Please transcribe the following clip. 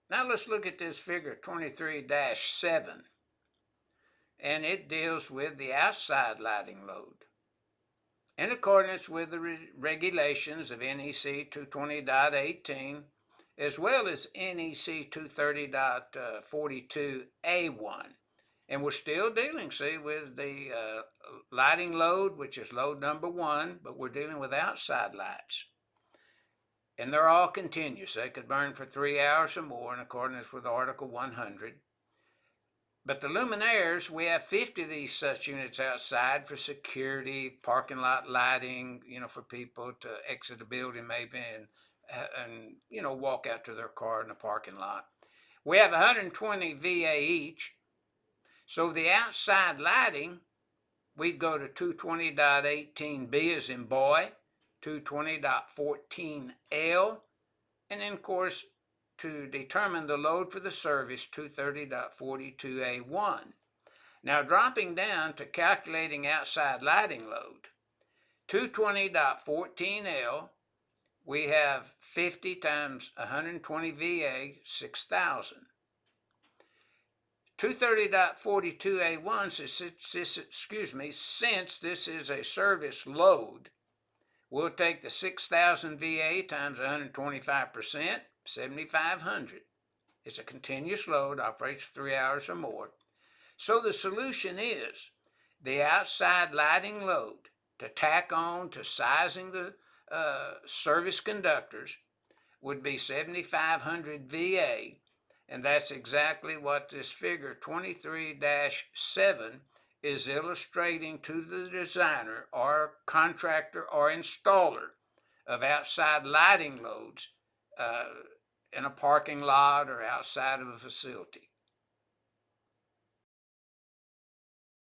Now let's look at this figure 23-7, and it deals with the outside lighting load. In accordance with the regulations of NEC 220.18, as well as NEC 230.42A1, and we're still dealing, see, with the lighting load, which is load number 1, but we're dealing with outside lights. And they're all continuous. They could burn for 3 hours or more in accordance with Article 100. But the luminaires, we have 50 of these such units outside for security, parking lot lighting, for people to exit a building maybe and walk out to their car in the parking lot. We have 120 VA each. So the outside lighting, we'd go to 220.18B as in boy, 220.14L, and then of course to determine the load for the service, 230.42A1. Now dropping down to calculating outside lighting load, 220.14L, we have 50 times 120 VA, 6,000. 230.42A1, since this is a service load, we'll take the 6,000 VA times 125%, 7,500. It's a continuous load, operates for 3 hours or more. So the solution is the outside lighting load to tack on to sizing the service conductors would be 7,500 VA, and that's exactly what this figure 23-7 is illustrating to the designer or contractor or installer of outside lighting loads in a parking lot or outside of a facility.